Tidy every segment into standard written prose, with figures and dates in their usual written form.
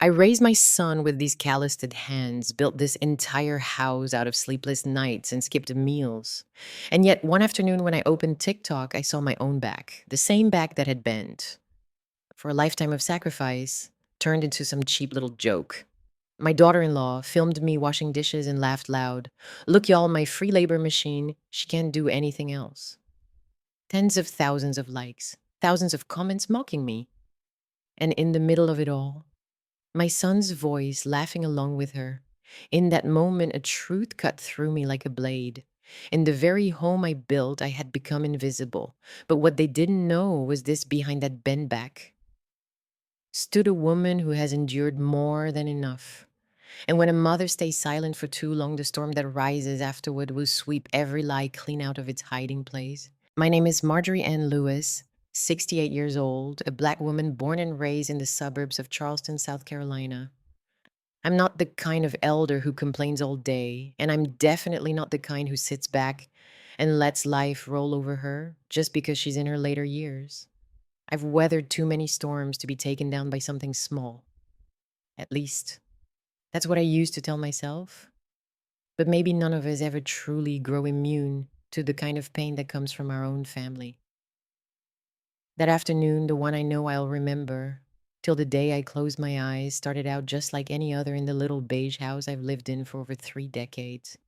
I raised my son with these calloused hands, built this entire house out of sleepless nights and skipped meals. And yet, one afternoon when I opened TikTok, I saw my own back, the same back that had bent. For a lifetime of sacrifice, turned into some cheap little joke. My daughter in law filmed me washing dishes and laughed loud. Look, y'all, my free labor machine. She can't do anything else. Tens of thousands of likes, thousands of comments mocking me. And in the middle of it all, my son's voice laughing along with her. In that moment, a truth cut through me like a blade. In the very home I built, I had become invisible. But what they didn't know was this: behind that bent back stood a woman who has endured more than enough. And when a mother stays silent for too long, the storm that rises afterward will sweep every lie clean out of its hiding place. My name is Marjorie Ann Lewis, 68 years old, a black woman born and raised in the suburbs of Charleston, South Carolina. I'm not the kind of elder who complains all day, and I'm definitely not the kind who sits back and lets life roll over her just because she's in her later years. I've weathered too many storms to be taken down by something small. At least, that's what I used to tell myself. But maybe none of us ever truly grow immune to the kind of pain that comes from our own family. That afternoon, the one I know I'll remember, till the day I closed my eyes, started out just like any other in the little beige house I've lived in for over 3 decades.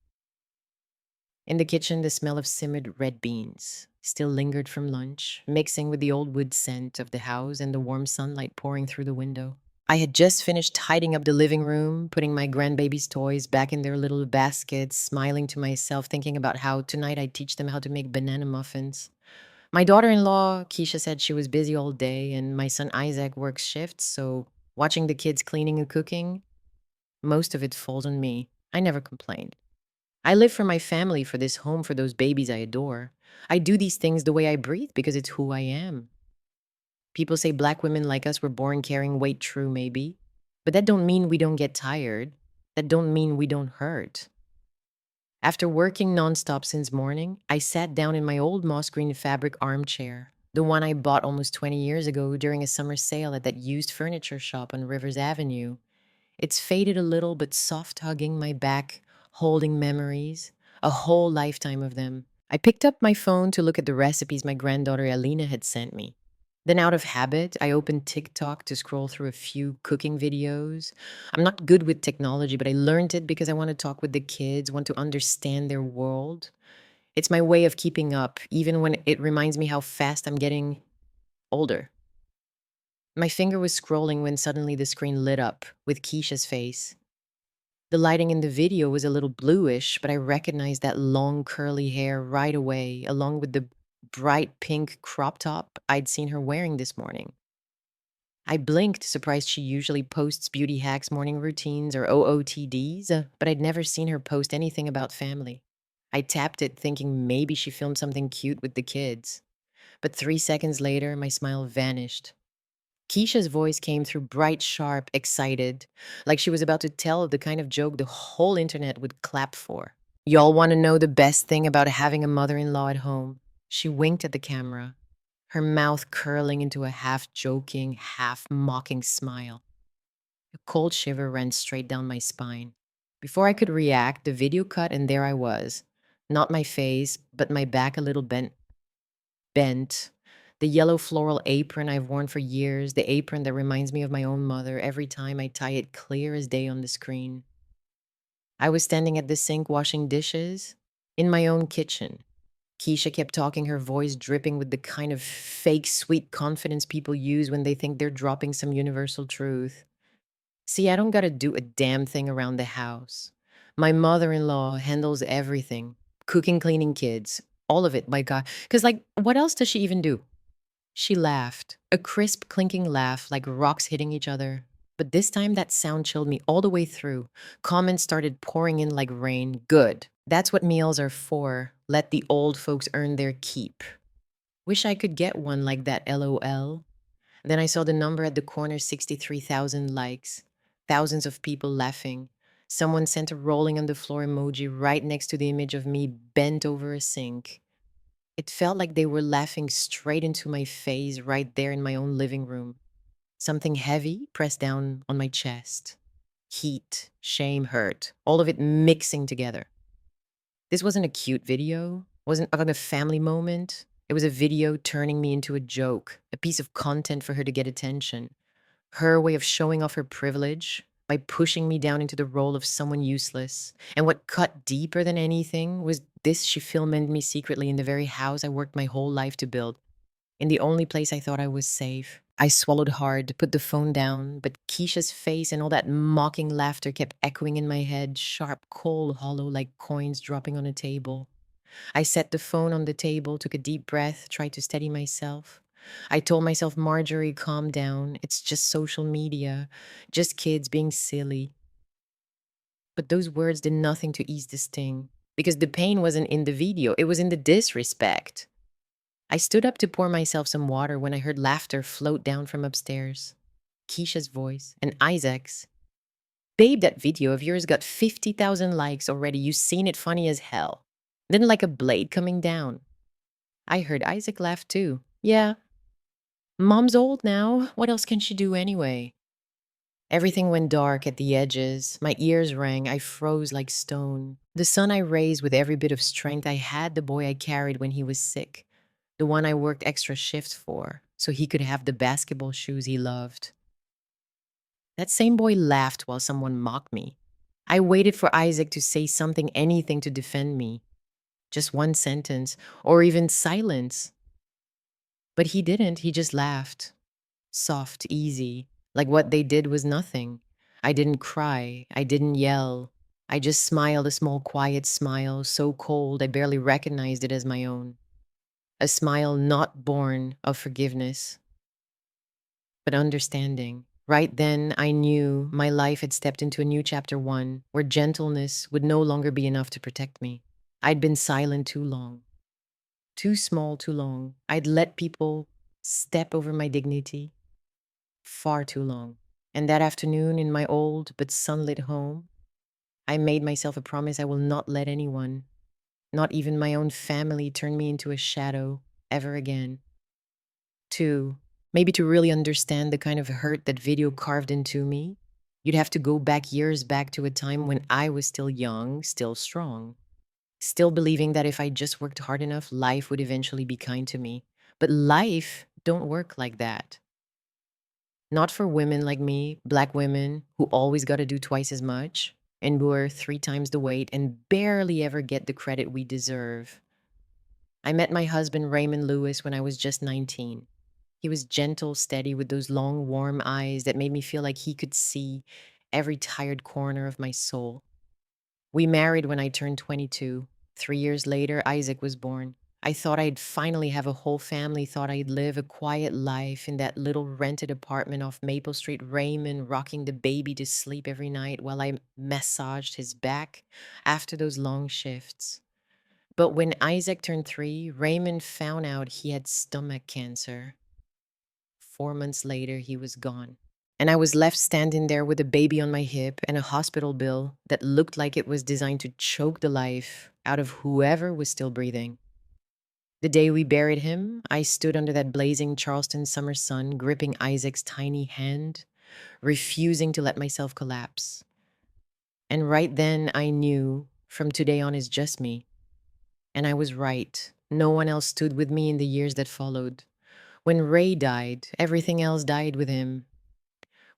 In the kitchen, the smell of simmered red beans still lingered from lunch, mixing with the old wood scent of the house and the warm sunlight pouring through the window. I had just finished tidying up the living room, putting my grandbaby's toys back in their little baskets, smiling to myself, thinking about how tonight I'd teach them how to make banana muffins. My daughter in law, Keisha, said she was busy all day, and my son Isaac works shifts, so watching the kids cleaning and cooking, most of it falls on me. I never complained. I live for my family, for this home, for those babies I adore. I do these things the way I breathe because it's who I am. People say black women like us were born carrying weight, true maybe. But that don't mean we don't get tired. That don't mean we don't hurt. After working nonstop since morning, I sat down in my old moss green fabric armchair, the one I bought almost 20 years ago during a summer sale at that used furniture shop on Rivers Avenue. It's faded a little, but soft hugging my back, holding memories, a whole lifetime of them. I picked up my phone to look at the recipes my granddaughter Alina had sent me. Then, out of habit, I opened TikTok to scroll through a few cooking videos. I'm not good with technology, but I learned it because I want to talk with the kids, want to understand their world. It's my way of keeping up, even when it reminds me how fast I'm getting older. My finger was scrolling when suddenly the screen lit up with Keisha's face. The lighting in the video was a little bluish, but I recognized that long curly hair right away, along with the bright pink crop top I'd seen her wearing this morning. I blinked, surprised. She usually posts beauty hacks, morning routines, or OOTDs, but I'd never seen her post anything about family. I tapped it, thinking maybe she filmed something cute with the kids. But 3 seconds later, my smile vanished. Keisha's voice came through, bright, sharp, excited, like she was about to tell the kind of joke the whole internet would clap for. Y'all want to know the best thing about having a mother in law at home? She winked at the camera, her mouth curling into a half joking, half mocking smile. A cold shiver ran straight down my spine. Before I could react, the video cut, and there I was. Not my face, but my back a little bent. The yellow floral apron I've worn for years, the apron that reminds me of my own mother every time I tie it clear as day on the screen. I was standing at the sink washing dishes in my own kitchen. Keisha kept talking, her voice dripping with the kind of fake sweet confidence people use when they think they're dropping some universal truth. See, I don't gotta do a damn thing around the house. My mother in law handles everything: cooking, cleaning, kids, all of it, my God. Because, like, what else does she even do? She laughed, a crisp, clinking laugh like rocks hitting each other. But this time, that sound chilled me all the way through. Comments started pouring in like rain. Good. That's what meals are for. Let the old folks earn their keep. Wish I could get one like that, LOL. Then I saw the number at the corner: 63,000 likes, thousands of people laughing. Someone sent a rolling on the floor emoji right next to the image of me bent over a sink. It felt like they were laughing straight into my face right there in my own living room. Something heavy pressed down on my chest. Heat, shame, hurt, all of it mixing together. This wasn't a cute video, wasn't like a family moment. It was a video turning me into a joke, a piece of content for her to get attention. Her way of showing off her privilege by pushing me down into the role of someone useless. And what cut deeper than anything was this: she filmed me secretly in the very house I worked my whole life to build, in the only place I thought I was safe. I swallowed hard, put the phone down, but Keisha's face and all that mocking laughter kept echoing in my head, sharp, cold, hollow, like coins dropping on a table. I set the phone on the table, took a deep breath, tried to steady myself. I told myself, Marjorie, calm down. It's just social media, just kids being silly. But those words did nothing to ease the sting, because the pain wasn't in the video, it was in the disrespect. I stood up to pour myself some water when I heard laughter float down from upstairs. Keisha's voice and Isaac's. Babe, that video of yours got 50,000 likes already. You seen it, funny as hell. Then like a blade coming down. I heard Isaac laugh too. Yeah. Mom's old now. What else can she do anyway? Everything went dark at the edges. My ears rang. I froze like stone. The son I raised with every bit of strength I had, the boy I carried when he was sick, the one I worked extra shifts for so he could have the basketball shoes he loved. That same boy laughed while someone mocked me. I waited for Isaac to say something, anything to defend me. Just one sentence, or even silence. But he didn't. He just laughed. Soft, easy, like what they did was nothing. I didn't cry. I didn't yell. I just smiled, a small, quiet smile, so cold I barely recognized it as my own. A smile not born of forgiveness, but understanding. Right then, I knew my life had stepped into a new chapter one, where gentleness would no longer be enough to protect me. I'd been silent too long. Too small too long. I'd let people step over my dignity far too long. And that afternoon in my old but sunlit home, I made myself a promise: I will not let anyone, not even my own family, turn me into a shadow ever again. Two, maybe to really understand the kind of hurt that video carved into me, you'd have to go back years back to a time when I was still young, still strong, still believing that if I just worked hard enough, life would eventually be kind to me. But life don't work like that. Not for women like me, black women who always got to do twice as much, endure 3 times the weight, and barely ever get the credit we deserve. I met my husband, Raymond Lewis, when I was just 19. He was gentle, steady, with those long, warm eyes that made me feel like he could see every tired corner of my soul. We married when I turned 22. 3 years later, Isaac was born. I thought I'd finally have a whole family, thought I'd live a quiet life in that little rented apartment off Maple Street, Raymond rocking the baby to sleep every night while I massaged his back after those long shifts. But when Isaac turned 3, Raymond found out he had stomach cancer. 4 months later, he was gone. And I was left standing there with a baby on my hip and a hospital bill that looked like it was designed to choke the life out of whoever was still breathing. The day we buried him, I stood under that blazing Charleston summer sun, gripping Isaac's tiny hand, refusing to let myself collapse. And right then, I knew from today on is just me. And I was right. No one else stood with me in the years that followed. When Ray died, everything else died with him.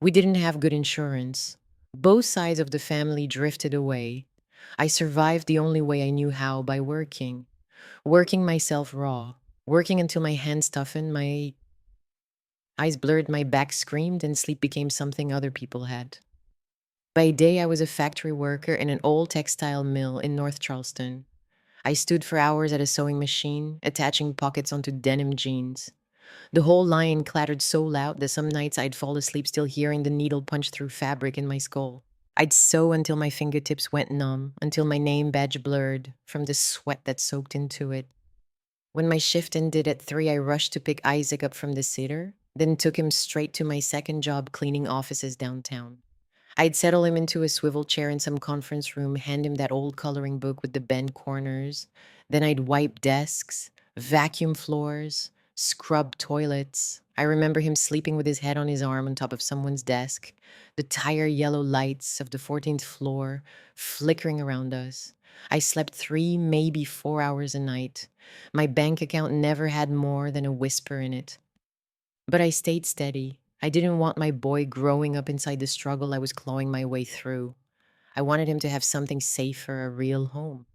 We didn't have good insurance. Both sides of the family drifted away. I survived the only way I knew how, by working myself raw, working until my hands toughened, my eyes blurred, my back screamed, and sleep became something other people had. By day, I was a factory worker in an old textile mill in North Charleston. I stood for hours at a sewing machine, attaching pockets onto denim jeans. The whole line clattered so loud that some nights I'd fall asleep still hearing the needle punch through fabric in my skull. I'd sew until my fingertips went numb, until my name badge blurred from the sweat that soaked into it. When my shift ended at 3, I rushed to pick Isaac up from the sitter, then took him straight to my second job cleaning offices downtown. I'd settle him into a swivel chair in some conference room, hand him that old coloring book with the bent corners. Then I'd wipe desks, vacuum floors, scrub toilets. I remember him sleeping with his head on his arm on top of someone's desk, the tire yellow lights of the 14th floor flickering around us. I slept 3, maybe 4 hours a night. My bank account never had more than a whisper in it. But I stayed steady. I didn't want my boy growing up inside the struggle I was clawing my way through. I wanted him to have something safer, a real home.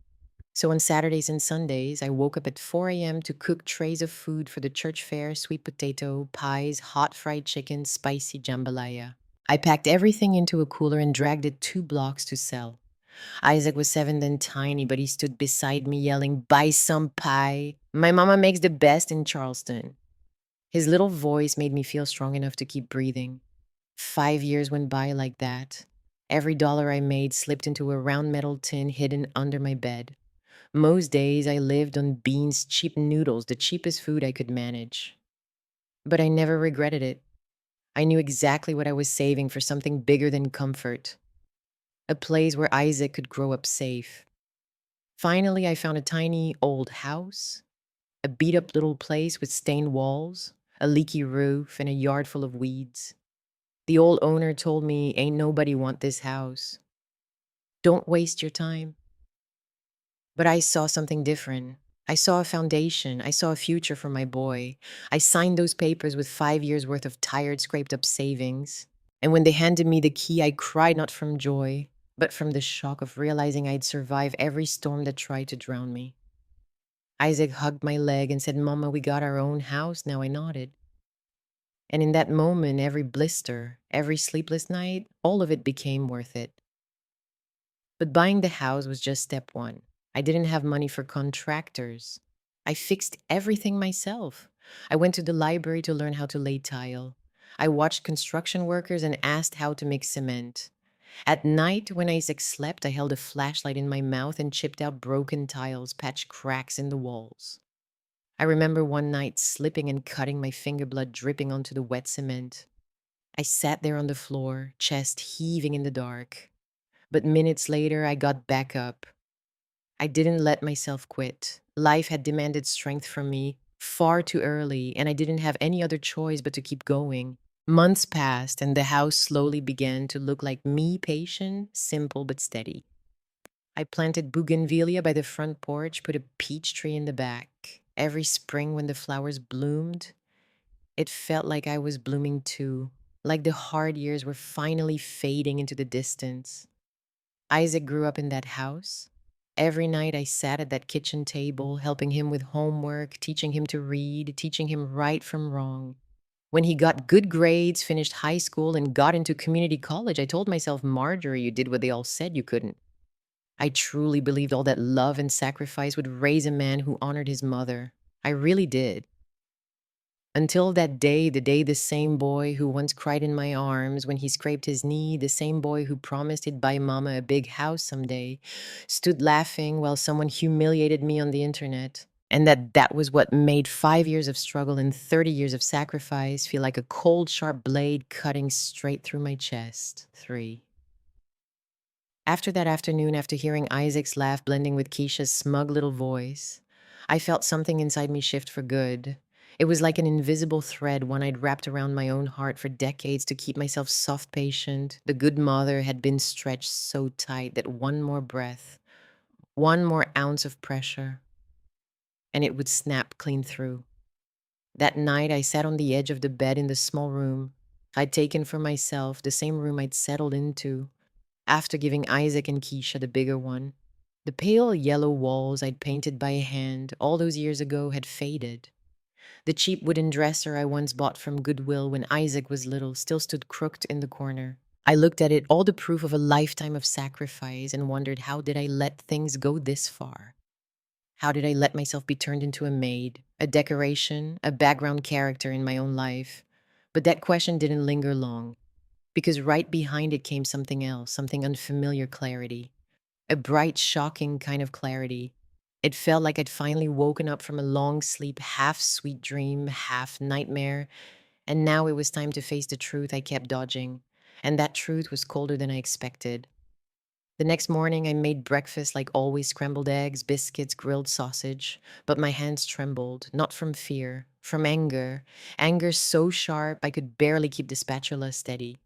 So on Saturdays and Sundays, I woke up at 4 a.m. to cook trays of food for the church fair, sweet potato, pies, hot fried chicken, spicy jambalaya. I packed everything into a cooler and dragged it 2 blocks to sell. Isaac was 7 and tiny, but he stood beside me yelling, "Buy some pie. My mama makes the best in Charleston." His little voice made me feel strong enough to keep breathing. 5 years went by like that. Every dollar I made slipped into a round metal tin hidden under my bed. Most days I lived on beans, cheap noodles, the cheapest food I could manage. But I never regretted it. I knew exactly what I was saving for something bigger than comfort. A place where Isaac could grow up safe. Finally, I found a tiny old house, a beat up little place with stained walls, a leaky roof, and a yard full of weeds. The old owner told me, "Ain't nobody want this house. Don't waste your time." But I saw something different. I saw a foundation. I saw a future for my boy. I signed those papers with 5 years worth of tired, scraped up savings. And when they handed me the key, I cried not from joy, but from the shock of realizing I'd survive every storm that tried to drown me. Isaac hugged my leg and said, "Mama, we got our own house now." I nodded. And in that moment, every blister, every sleepless night, all of it became worth it. But buying the house was just step one. I didn't have money for contractors. I fixed everything myself. I went to the library to learn how to lay tile. I watched construction workers and asked how to make cement. At night, when Isaac slept, I held a flashlight in my mouth and chipped out broken tiles, patched cracks in the walls. I remember one night slipping and cutting, my finger blood dripping onto the wet cement. I sat there on the floor, chest heaving in the dark. But minutes later, I got back up. I didn't let myself quit. Life had demanded strength from me far too early, and I didn't have any other choice but to keep going. Months passed, and the house slowly began to look like me, patient, simple, but steady. I planted bougainvillea by the front porch, put a peach tree in the back. Every spring, when the flowers bloomed, it felt like I was blooming too, like the hard years were finally fading into the distance. Isaac grew up in that house. Every night I sat at that kitchen table, helping him with homework, teaching him to read, teaching him right from wrong. When he got good grades, finished high school, and got into community college, I told myself, "Marjorie, you did what they all said you couldn't." I truly believed all that love and sacrifice would raise a man who honored his mother. I really did. Until that day, the day the same boy who once cried in my arms when he scraped his knee, the same boy who promised he'd buy mama a big house someday, stood laughing while someone humiliated me on the internet. And that was what made 5 years of struggle and 30 years of sacrifice feel like a cold, sharp blade cutting straight through my chest. 3. After that afternoon, after hearing Isaac's laugh blending with Keisha's smug little voice, I felt something inside me shift for good. It was like an invisible thread, one I'd wrapped around my own heart for decades to keep myself soft patient. The good mother had been stretched so tight that one more breath, one more ounce of pressure, and it would snap clean through. That night, I sat on the edge of the bed in the small room I'd taken for myself, the same room I'd settled into after giving Isaac and Keisha the bigger one. The pale yellow walls I'd painted by hand all those years ago had faded. The cheap wooden dresser I once bought from Goodwill when Isaac was little still stood crooked in the corner. I looked at it, all the proof of a lifetime of sacrifice, and wondered, how did I let things go this far? How did I let myself be turned into a maid, a decoration, a background character in my own life? But that question didn't linger long, because right behind it came something else, something unfamiliar clarity. A bright, shocking kind of clarity. It felt like I'd finally woken up from a long sleep, half sweet dream, half nightmare, and now it was time to face the truth I kept dodging. And that truth was colder than I expected. The next morning, I made breakfast like always: scrambled eggs, biscuits, grilled sausage, but my hands trembled, not from fear, from anger, anger so sharp I could barely keep the spatula steady.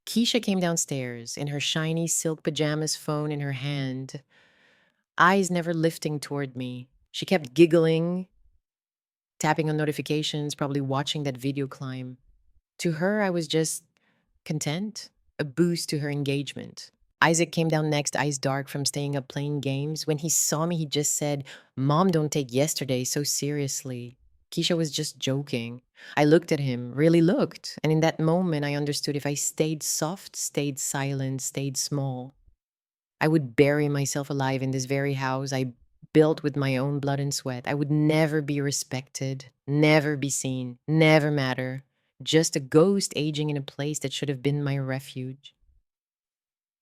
Keisha came downstairs in her shiny silk pajamas, phone in her hand, eyes never lifting toward me. She kept giggling, tapping on notifications, probably watching that video climb. To her, I was just content, a boost to her engagement. Isaac came down next, eyes dark from staying up playing games. When he saw me, he just said, "Mom, don't take yesterday so seriously." Keisha was just joking. I looked at him, really looked, and in that moment, I understood if I stayed soft, stayed silent, stayed small, I would bury myself alive in this very house I built with my own blood and sweat. I would never be respected, never be seen, never matter. Just a ghost aging in a place that should have been my refuge.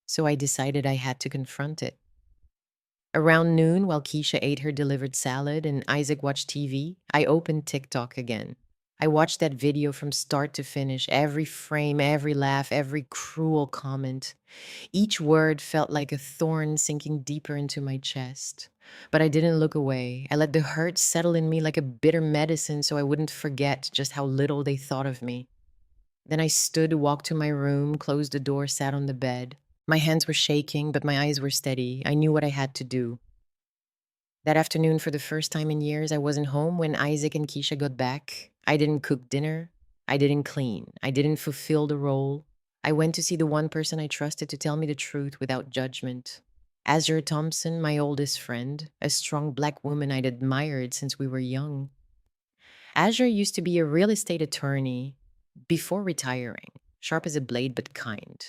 So I decided I had to confront it. Around noon, while Keisha ate her delivered salad and Isaac watched TV, I opened TikTok again. I watched that video from start to finish, every frame, every laugh, every cruel comment. Each word felt like a thorn sinking deeper into my chest. But I didn't look away. I let the hurt settle in me like a bitter medicine so I wouldn't forget just how little they thought of me. Then I stood, walked to my room, closed the door, sat on the bed. My hands were shaking, but my eyes were steady. I knew what I had to do. That afternoon, for the first time in years, I wasn't home when Isaac and Keisha got back. I didn't cook dinner. I didn't clean. I didn't fulfill the role. I went to see the one person I trusted to tell me the truth without judgment. Azure Thompson, my oldest friend, a strong black woman I'd admired since we were young. Azure used to be a real estate attorney before retiring, sharp as a blade but kind.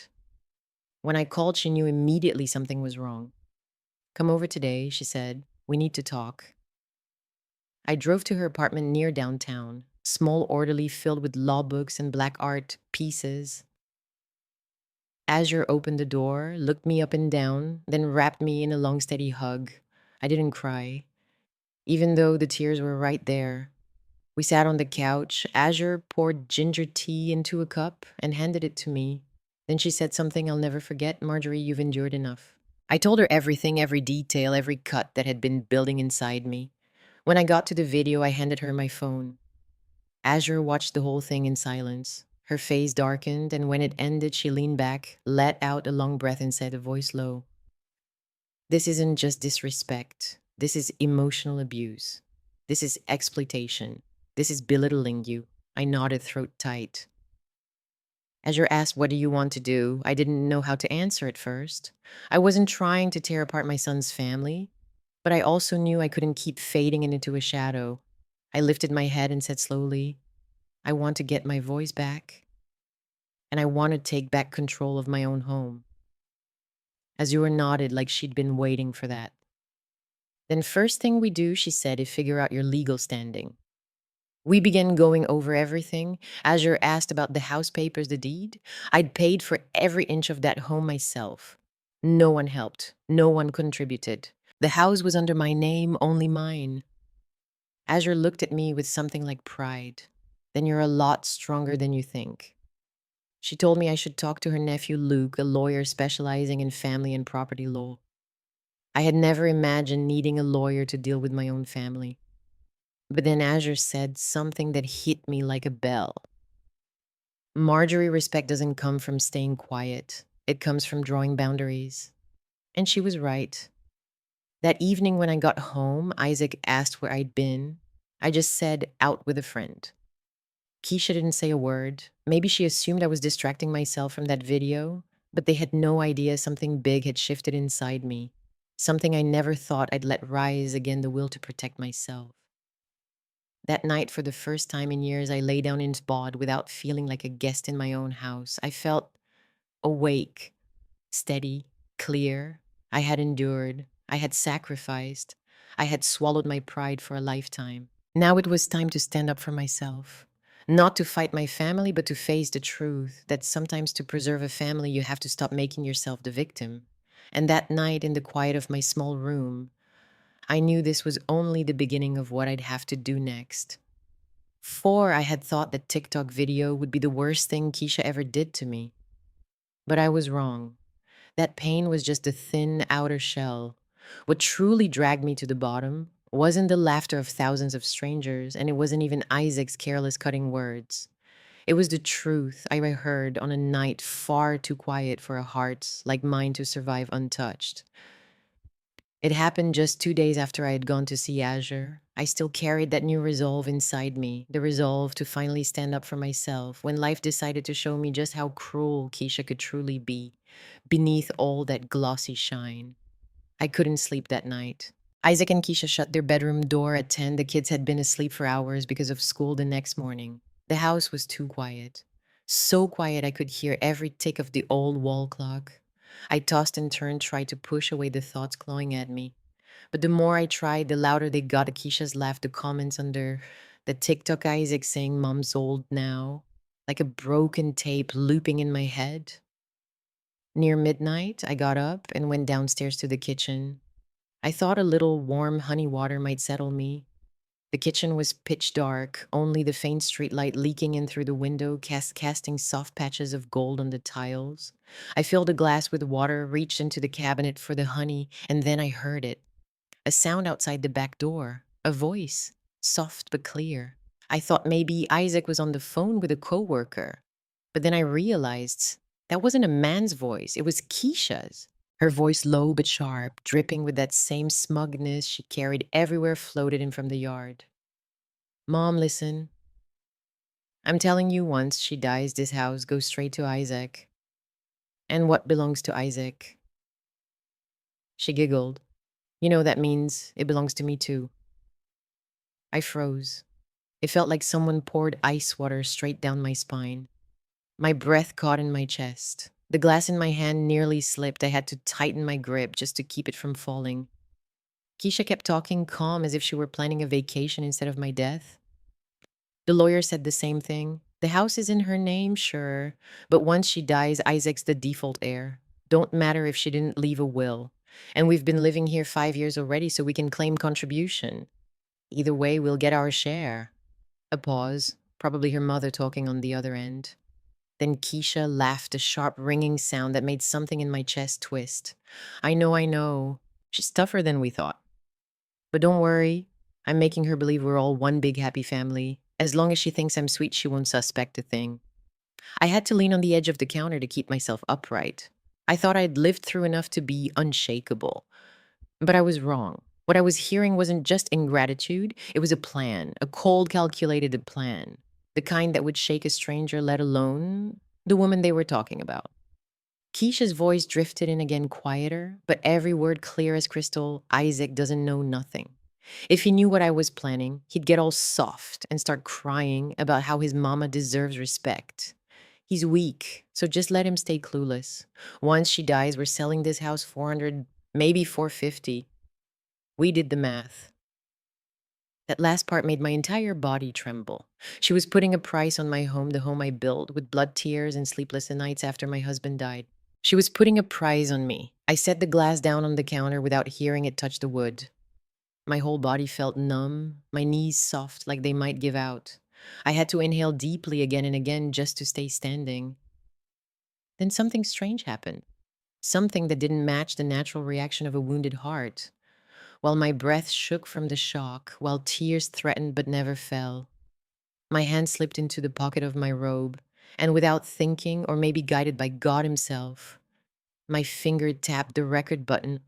When I called, she knew immediately something was wrong. "Come over today," she said. "We need to talk." I drove to her apartment near downtown, small, orderly, filled with law books and black art pieces. Azure opened the door, looked me up and down, then wrapped me in a long, steady hug. I didn't cry, even though the tears were right there. We sat on the couch. Azure poured ginger tea into a cup and handed it to me. Then she said something I'll never forget. "Marjorie, you've endured enough." I told her everything, every detail, every cut that had been building inside me. When I got to the video, I handed her my phone. Azure watched the whole thing in silence. Her face darkened, and when it ended, she leaned back, let out a long breath, and said, a voice low, "This isn't just disrespect. This is emotional abuse. This is exploitation. This is belittling you." I nodded, throat tight. Azure asked, "What do you want to do?" I didn't know how to answer at first. I wasn't trying to tear apart my son's family, but I also knew I couldn't keep fading into a shadow. I lifted my head and said slowly, "I want to get my voice back, and I want to take back control of my own home." Azure nodded like she'd been waiting for that. "Then first thing we do," she said, "is figure out your legal standing." We began going over everything. Azure asked about the house papers, the deed. I'd paid for every inch of that home myself. No one helped. No one contributed. The house was under my name, only mine. Azure looked at me with something like pride. "Then you're a lot stronger than you think." She told me I should talk to her nephew Luke, a lawyer specializing in family and property law. I had never imagined needing a lawyer to deal with my own family. But then Azure said something that hit me like a bell. "Marjorie, respect doesn't come from staying quiet. It comes from drawing boundaries." And she was right. That evening when I got home, Isaac asked where I'd been. I just said, "Out with a friend." Keisha didn't say a word. Maybe she assumed I was distracting myself from that video, but they had no idea something big had shifted inside me. Something I never thought I'd let rise again, the will to protect myself. That night, for the first time in years, I lay down in bed without feeling like a guest in my own house. I felt awake, steady, clear. I had endured. I had sacrificed. I had swallowed my pride for a lifetime. Now it was time to stand up for myself. Not to fight my family, but to face the truth that sometimes to preserve a family, you have to stop making yourself the victim. And that night, in the quiet of my small room, I knew this was only the beginning of what I'd have to do next. I had thought that TikTok video would be the worst thing Keisha ever did to me. But I was wrong. That pain was just a thin outer shell. What truly dragged me to the bottom Wasn't the laughter of thousands of strangers, and it wasn't even Isaac's careless cutting words. It was the truth I heard on a night far too quiet for a heart like mine to survive untouched. It happened just 2 days after I had gone to see Azure. I still carried that new resolve inside me, the resolve to finally stand up for myself when life decided to show me just how cruel Keisha could truly be, beneath all that glossy shine. I couldn't sleep that night. Isaac and Keisha shut their bedroom door at 10. The kids had been asleep for hours because of school the next morning. The house was too quiet. So quiet I could hear every tick of the old wall clock. I tossed and turned, tried to push away the thoughts clawing at me. But the more I tried, the louder they got. Keisha's laugh, the comments under the TikTok Isaac saying, "Mom's old now," like a broken tape looping in my head. Near midnight, I got up and went downstairs to the kitchen. I thought a little warm honey water might settle me. The kitchen was pitch dark, only the faint streetlight leaking in through the window, casting soft patches of gold on the tiles. I filled a glass with water, reached into the cabinet for the honey, and then I heard it. A sound outside the back door. A voice, soft but clear. I thought maybe Isaac was on the phone with a coworker. But then I realized that wasn't a man's voice, it was Keisha's. Her voice low but sharp, dripping with that same smugness she carried everywhere floated in from the yard. "Mom, listen. I'm telling you, once she dies, this house goes straight to Isaac. And what belongs to Isaac?" She giggled. "You know, that means it belongs to me too." I froze. It felt like someone poured ice water straight down my spine. My breath caught in my chest. The glass in my hand nearly slipped. I had to tighten my grip just to keep it from falling. Keisha kept talking calm as if she were planning a vacation instead of my death. The lawyer said the same thing. The house is in her name, sure, but once she dies, Isaac's the default heir. Don't matter if she didn't leave a will. And we've been living here 5 years already, so we can claim contribution. Either way, we'll get our share. A pause, probably her mother talking on the other end. Then Keisha laughed, a sharp ringing sound that made something in my chest twist. I know, I know. She's tougher than we thought. But don't worry, I'm making her believe we're all one big happy family. As long as she thinks I'm sweet, she won't suspect a thing. I had to lean on the edge of the counter to keep myself upright. I thought I'd lived through enough to be unshakable. But I was wrong. What I was hearing wasn't just ingratitude, it was a plan, a cold, calculated plan. The kind that would shake a stranger, let alone the woman they were talking about. Keisha's voice drifted in again, quieter, but every word clear as crystal. "Isaac doesn't know nothing. If he knew what I was planning, he'd get all soft and start crying about how his mama deserves respect. He's weak, so just let him stay clueless. Once she dies, we're selling this house 400, maybe 450. We did the math." That last part made my entire body tremble. She was putting a price on my home, the home I built, with blood tears and sleepless nights after my husband died. She was putting a price on me. I set the glass down on the counter without hearing it touch the wood. My whole body felt numb, my knees soft like they might give out. I had to inhale deeply again and again just to stay standing. Then something strange happened. Something that didn't match the natural reaction of a wounded heart. While my breath shook from the shock, while tears threatened but never fell, my hand slipped into the pocket of my robe, and without thinking, or maybe guided by God Himself, my finger tapped the record button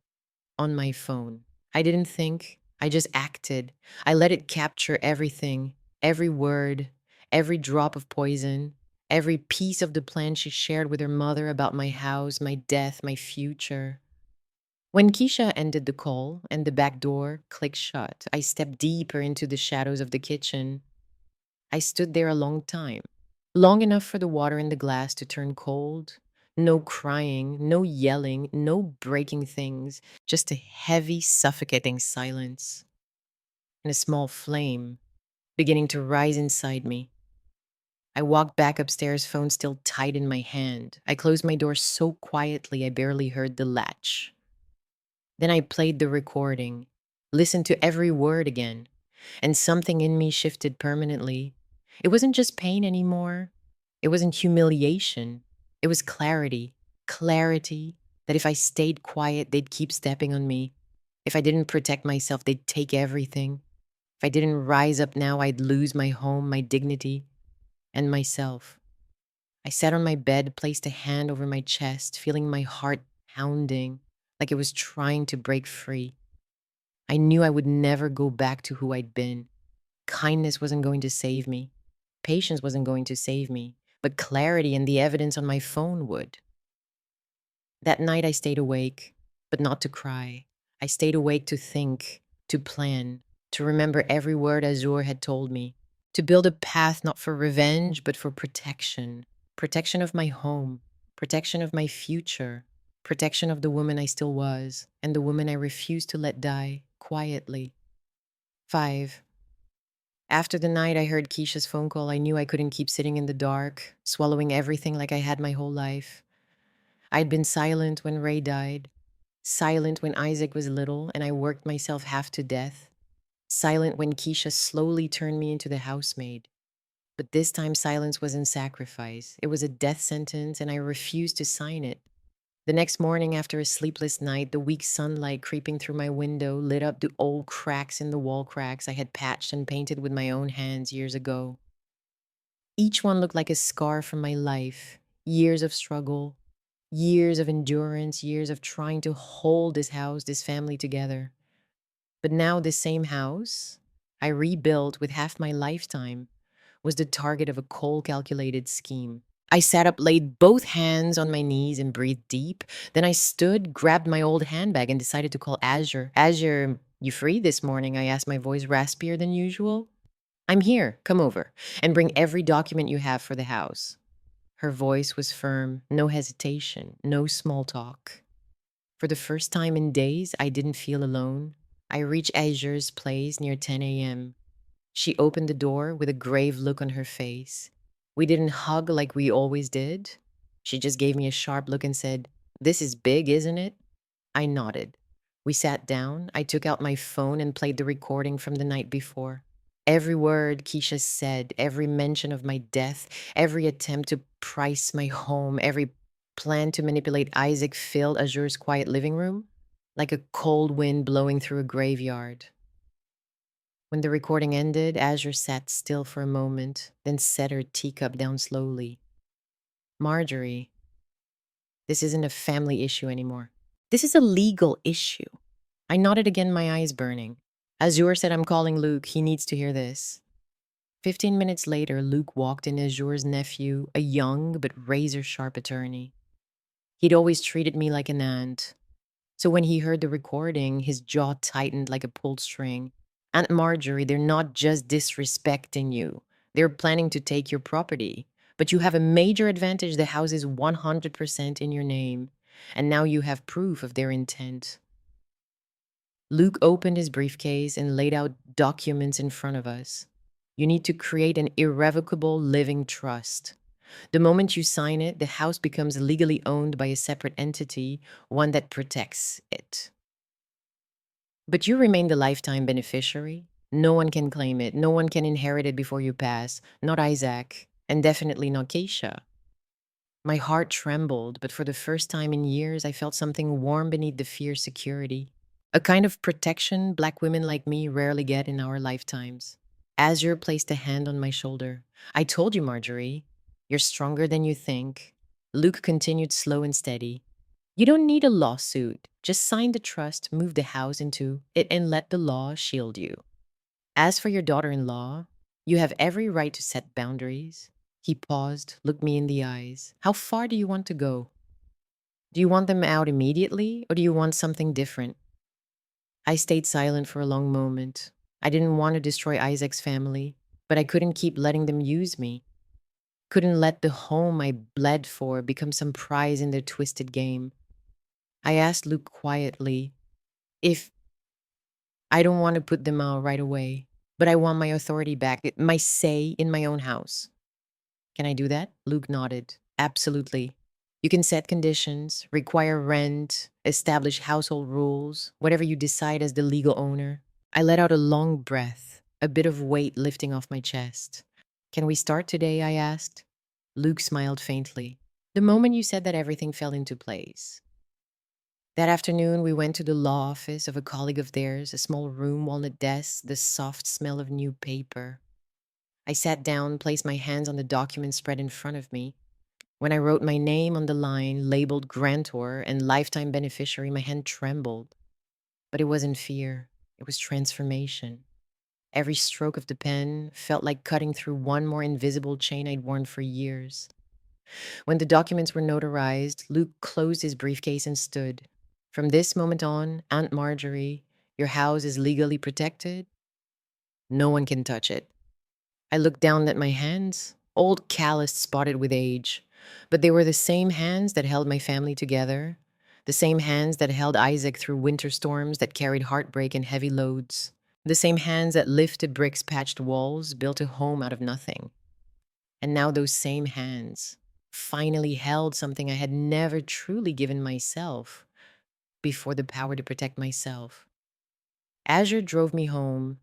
on my phone. I didn't think, I just acted. I let it capture everything, every word, every drop of poison, every piece of the plan she shared with her mother about my house, my death, my future. When Keisha ended the call and the back door clicked shut, I stepped deeper into the shadows of the kitchen. I stood there a long time, long enough for the water in the glass to turn cold. No crying, no yelling, no breaking things, just a heavy, suffocating silence. And a small flame beginning to rise inside me. I walked back upstairs, phone still tight in my hand. I closed my door so quietly I barely heard the latch. Then I played the recording, listened to every word again, and something in me shifted permanently. It wasn't just pain anymore. It wasn't humiliation. It was clarity. Clarity that if I stayed quiet, they'd keep stepping on me. If I didn't protect myself, they'd take everything. If I didn't rise up now, I'd lose my home, my dignity, and myself. I sat on my bed, placed a hand over my chest, feeling my heart pounding like it was trying to break free. I knew I would never go back to who I'd been. Kindness wasn't going to save me. Patience wasn't going to save me. But clarity and the evidence on my phone would. That night I stayed awake, but not to cry. I stayed awake to think, to plan, to remember every word Azur had told me, to build a path not for revenge, but for protection. Protection of my home, protection of my future, protection of the woman I still was, and the woman I refused to let die quietly. 5. After the night I heard Keisha's phone call, I knew I couldn't keep sitting in the dark, swallowing everything like I had my whole life. I'd been silent when Ray died, silent when Isaac was little and I worked myself half to death, silent when Keisha slowly turned me into the housemaid. But this time silence wasn't sacrifice. It was a death sentence and I refused to sign it. The next morning, after a sleepless night, the weak sunlight creeping through my window lit up the old cracks in the wall cracks I had patched and painted with my own hands years ago. Each one looked like a scar from my life, years of struggle, years of endurance, years of trying to hold this house, this family together. But now, this same house I rebuilt with half my lifetime was the target of a cold, calculated scheme. I sat up, laid both hands on my knees, and breathed deep. Then I stood, grabbed my old handbag, and decided to call Azure. Azure, you free this morning? I asked, my voice raspier than usual. I'm here. Come over and bring every document you have for the house. Her voice was firm, no hesitation, no small talk. For the first time in days, I didn't feel alone. I reached Azure's place near 10 a.m. She opened the door with a grave look on her face. We didn't hug like we always did. She just gave me a sharp look and said, "This is big, isn't it?" I nodded. We sat down. I took out my phone and played the recording from the night before. Every word Keisha said, every mention of my death, every attempt to price my home, every plan to manipulate Isaac filled Azure's quiet living room like a cold wind blowing through a graveyard. When the recording ended, Azure sat still for a moment, then set her teacup down slowly. Marjorie, this isn't a family issue anymore. This is a legal issue. I nodded again, my eyes burning. Azure said, I'm calling Luke. He needs to hear this. 15 minutes later, Luke walked in, Azure's nephew, a young but razor-sharp attorney. He'd always treated me like an aunt. So when he heard the recording, his jaw tightened like a pulled string. Aunt Marjorie, they're not just disrespecting you. They're planning to take your property. But you have a major advantage. The house is 100% in your name. And now you have proof of their intent. Luke opened his briefcase and laid out documents in front of us. You need to create an irrevocable living trust. The moment you sign it, the house becomes legally owned by a separate entity, one that protects it. But you remain the lifetime beneficiary. No one can claim it. No one can inherit it before you pass. Not Isaac, and definitely not Keisha. My heart trembled, but for the first time in years, I felt something warm beneath the fierce security. A kind of protection Black women like me rarely get in our lifetimes. Azure placed a hand on my shoulder. I told you, Marjorie. You're stronger than you think. Luke continued slow and steady. You don't need a lawsuit. Just sign the trust, move the house into it, and let the law shield you. As for your daughter-in-law, you have every right to set boundaries. He paused, looked me in the eyes. How far do you want to go? Do you want them out immediately, or do you want something different? I stayed silent for a long moment. I didn't want to destroy Isaac's family, but I couldn't keep letting them use me. Couldn't let the home I bled for become some prize in their twisted game. I asked Luke quietly, if I don't want to put them out right away, but I want my authority back, my say in my own house. Can I do that? Luke nodded. Absolutely. You can set conditions, require rent, establish household rules, whatever you decide as the legal owner. I let out a long breath, a bit of weight lifting off my chest. Can we start today? I asked. Luke smiled faintly. The moment you said that, everything fell into place. That afternoon, we went to the law office of a colleague of theirs, a small room, walnut desk, the soft smell of new paper. I sat down, placed my hands on the document spread in front of me. When I wrote my name on the line, labeled grantor and lifetime beneficiary, my hand trembled. But it wasn't fear, it was transformation. Every stroke of the pen felt like cutting through one more invisible chain I'd worn for years. When the documents were notarized, Luke closed his briefcase and stood. From this moment on, Aunt Marjorie, your house is legally protected. No one can touch it. I looked down at my hands, old calloused, spotted with age. But they were the same hands that held my family together, the same hands that held Isaac through winter storms that carried heartbreak and heavy loads, the same hands that lifted bricks, patched walls, built a home out of nothing. And now those same hands finally held something I had never truly given myself before: the power to protect myself. Azure drove me home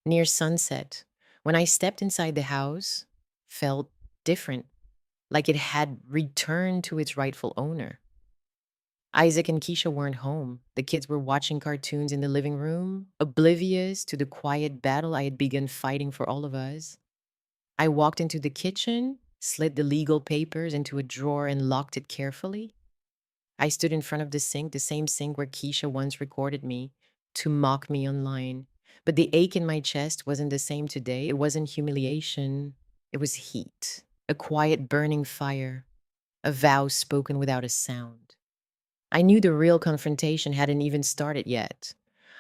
near sunset. When I stepped inside the house, felt different, like it had returned to its rightful owner. Isaac and Keisha weren't home. The kids were watching cartoons in the living room, oblivious to the quiet battle I had begun fighting for all of us. I walked into the kitchen, slid the legal papers into a drawer, and locked it carefully. I stood in front of the sink, the same sink where Keisha once recorded me to mock me online. But the ache in my chest wasn't the same today. It wasn't humiliation, it was heat, a quiet burning fire, a vow spoken without a sound. I knew the real confrontation hadn't even started yet.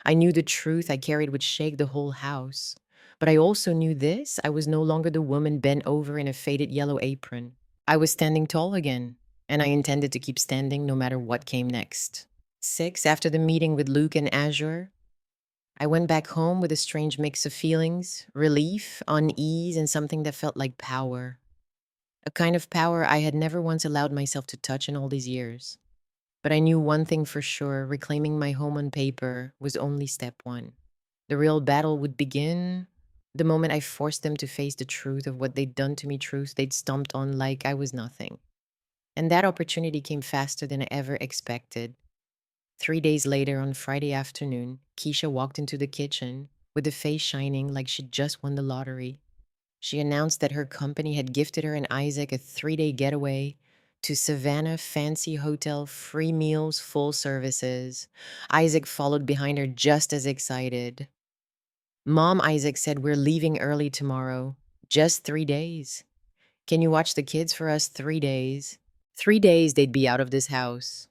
I knew the truth I carried would shake the whole house. But I also knew this: I was no longer the woman bent over in a faded yellow apron. I was standing tall again, and I intended to keep standing no matter what came next. 6, after the meeting with Luke and Azure, I went back home with a strange mix of feelings: relief, unease, and something that felt like power. A kind of power I had never once allowed myself to touch in all these years. But I knew one thing for sure: reclaiming my home on paper was only step one. The real battle would begin the moment I forced them to face the truth of what they'd done to me, truth they'd stomped on like I was nothing. And that opportunity came faster than I ever expected. 3 days later, on Friday afternoon, Keisha walked into the kitchen with a face shining like she'd just won the lottery. She announced that her company had gifted her and Isaac a 3-day getaway to Savannah Fancy Hotel, free meals, full services. Isaac followed behind her just as excited. Mom, Isaac said, we're leaving early tomorrow. Just 3 days. Can you watch the kids for us? 3 days. 3 days they'd be out of this house.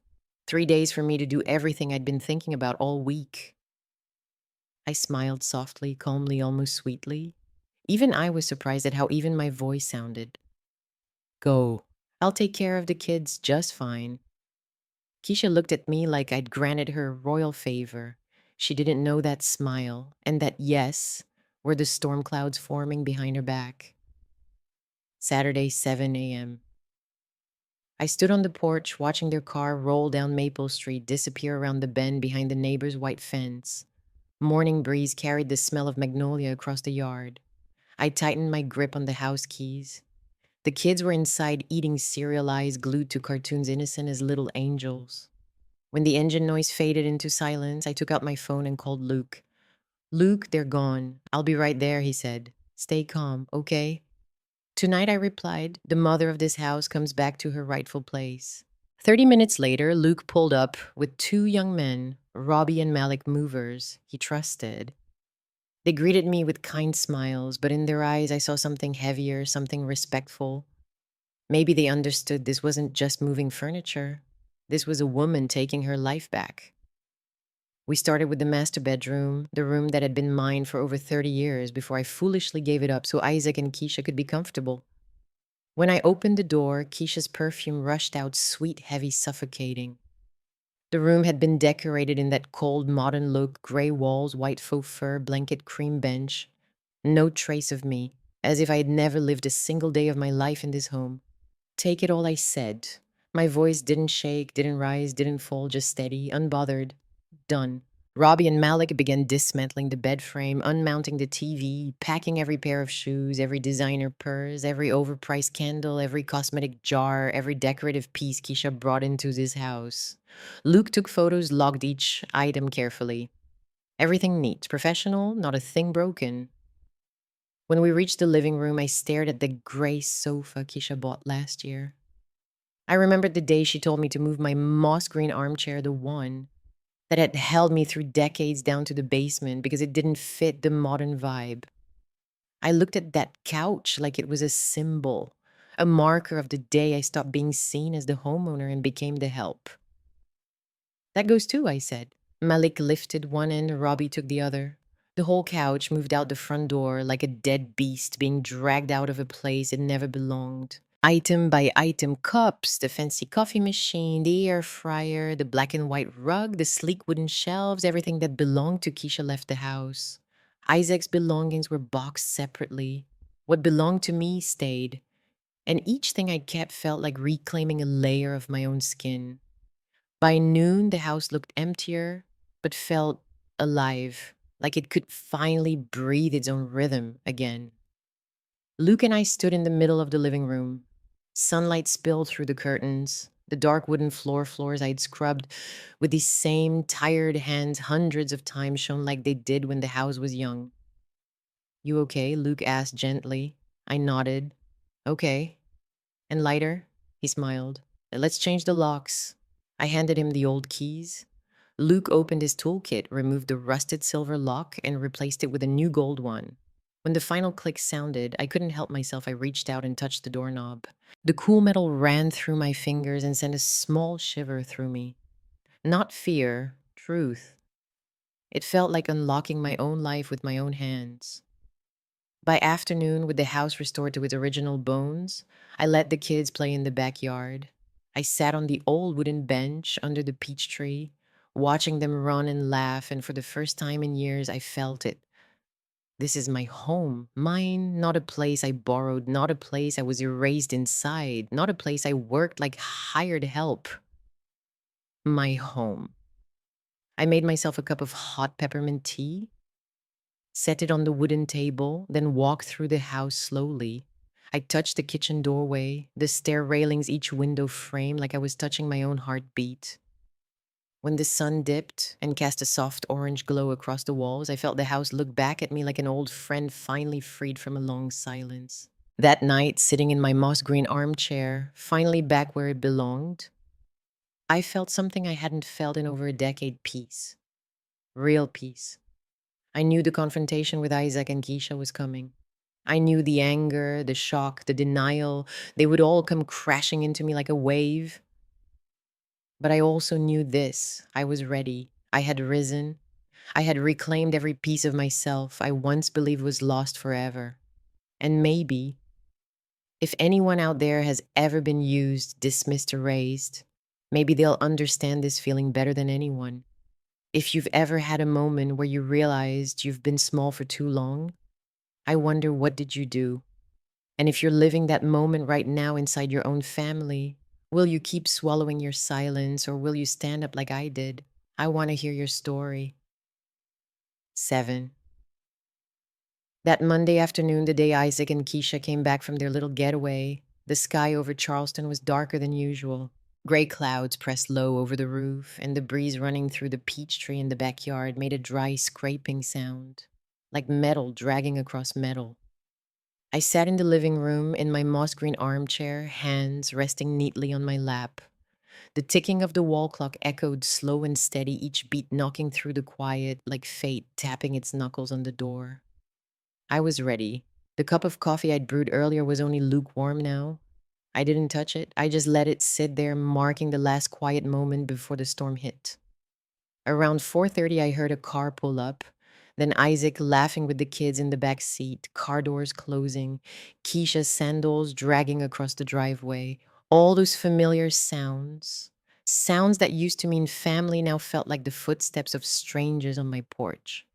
3 days for me to do everything I'd been thinking about all week. I smiled softly, calmly, almost sweetly. Even I was surprised at how even my voice sounded. Go. I'll take care of the kids just fine. Keisha looked at me like I'd granted her royal favor. She didn't know that smile and that yes were the storm clouds forming behind her back. Saturday, 7 a.m. I stood on the porch watching their car roll down Maple Street, disappear around the bend behind the neighbor's white fence. Morning breeze carried the smell of magnolia across the yard. I tightened my grip on the house keys. The kids were inside eating cereal, eyes glued to cartoons, innocent as little angels. When the engine noise faded into silence, I took out my phone and called Luke. Luke, they're gone. I'll be right there, he said. Stay calm, okay? Tonight, I replied, the mother of this house comes back to her rightful place. 30 minutes later, Luke pulled up with 2 young men, Robbie and Malik, movers he trusted. They greeted me with kind smiles, but in their eyes I saw something heavier, something respectful. Maybe they understood this wasn't just moving furniture. This was a woman taking her life back. We started with the master bedroom, the room that had been mine for over 30 years before I foolishly gave it up so Isaac and Keisha could be comfortable. When I opened the door, Keisha's perfume rushed out, sweet, heavy, suffocating. The room had been decorated in that cold, modern look: gray walls, white faux fur, blanket, cream bench. No trace of me, as if I had never lived a single day of my life in this home. Take it all, I said. My voice didn't shake, didn't rise, didn't fall, just steady, unbothered. Done. Robbie and Malik began dismantling the bed frame, unmounting the TV, packing every pair of shoes, every designer purse, every overpriced candle, every cosmetic jar, every decorative piece Keisha brought into this house. Luke took photos, logged each item carefully. Everything neat, professional, not a thing broken. When we reached the living room, I stared at the gray sofa Keisha bought last year. I remembered the day she told me to move my moss green armchair, the one that had held me through decades, down to the basement because it didn't fit the modern vibe. I looked at that couch like it was a symbol, a marker of the day I stopped being seen as the homeowner and became the help. That goes too, I said. Malik lifted one end, Robbie took the other. The whole couch moved out the front door like a dead beast being dragged out of a place it never belonged. Item by item, cups, the fancy coffee machine, the air fryer, the black and white rug, the sleek wooden shelves, everything that belonged to Keisha left the house. Isaac's belongings were boxed separately. What belonged to me stayed, and each thing I kept felt like reclaiming a layer of my own skin. By noon, the house looked emptier, but felt alive, like it could finally breathe its own rhythm again. Luke and I stood in the middle of the living room. Sunlight spilled through the curtains. The dark wooden floors I'd scrubbed with these same tired hands hundreds of times shone like they did when the house was young. You okay? Luke asked gently. I nodded. Okay. And lighter? He smiled. Let's change the locks. I handed him the old keys. Luke opened his toolkit, removed the rusted silver lock, and replaced it with a new gold one. When the final click sounded, I couldn't help myself. I reached out and touched the doorknob. The cool metal ran through my fingers and sent a small shiver through me. Not fear, truth. It felt like unlocking my own life with my own hands. By afternoon, with the house restored to its original bones, I let the kids play in the backyard. I sat on the old wooden bench under the peach tree, watching them run and laugh, and for the first time in years, I felt it. This is my home, mine, not a place I borrowed, not a place I was erased inside, not a place I worked like hired help. My home. I made myself a cup of hot peppermint tea, set it on the wooden table, then walked through the house slowly. I touched the kitchen doorway, the stair railings, each window frame, like I was touching my own heartbeat. When the sun dipped and cast a soft orange glow across the walls, I felt the house look back at me like an old friend finally freed from a long silence. That night, sitting in my moss green armchair, finally back where it belonged, I felt something I hadn't felt in over a decade: peace. Real peace. I knew the confrontation with Isaac and Keisha was coming. I knew the anger, the shock, the denial, they would all come crashing into me like a wave. But I also knew this. I was ready. I had risen. I had reclaimed every piece of myself I once believed was lost forever. And maybe, if anyone out there has ever been used, dismissed, erased, maybe they'll understand this feeling better than anyone. If you've ever had a moment where you realized you've been small for too long, I wonder, what did you do? And if you're living that moment right now inside your own family, will you keep swallowing your silence, or will you stand up like I did? I want to hear your story. 7. That Monday afternoon, the day Isaac and Keisha came back from their little getaway, the sky over Charleston was darker than usual. Gray clouds pressed low over the roof, and the breeze running through the peach tree in the backyard made a dry scraping sound, like metal dragging across metal. I sat in the living room in my moss green armchair, hands resting neatly on my lap. The ticking of the wall clock echoed slow and steady, each beat knocking through the quiet like fate tapping its knuckles on the door. I was ready. The cup of coffee I'd brewed earlier was only lukewarm now. I didn't touch it. I just let it sit there, marking the last quiet moment before the storm hit. Around 4:30, I heard a car pull up. Then Isaac laughing with the kids in the back seat, car doors closing, Keisha's sandals dragging across the driveway. All those familiar sounds. Sounds that used to mean family now felt like the footsteps of strangers on my porch.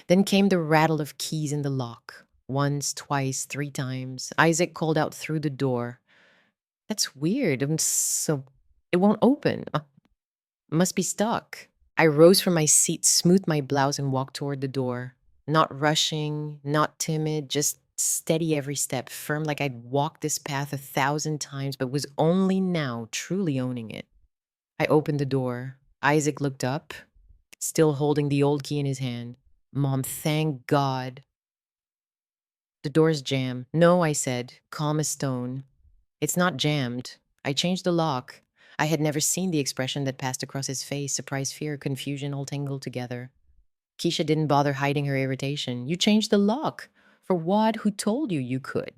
Then came the rattle of keys in the lock. Once, twice, 3 times. Isaac called out through the door. That's weird. It won't open. Must be stuck. I rose from my seat, smoothed my blouse, and walked toward the door. Not rushing, not timid, just steady every step, firm like I'd walked this path 1,000 times, but was only now truly owning it. I opened the door. Isaac looked up, still holding the old key in his hand. Mom, thank God. The door's jammed. No, I said, calm as stone. It's not jammed. I changed the lock. I had never seen the expression that passed across his face, surprise, fear, confusion, all tangled together. Keisha didn't bother hiding her irritation. You changed the lock. For what? Who told you you could?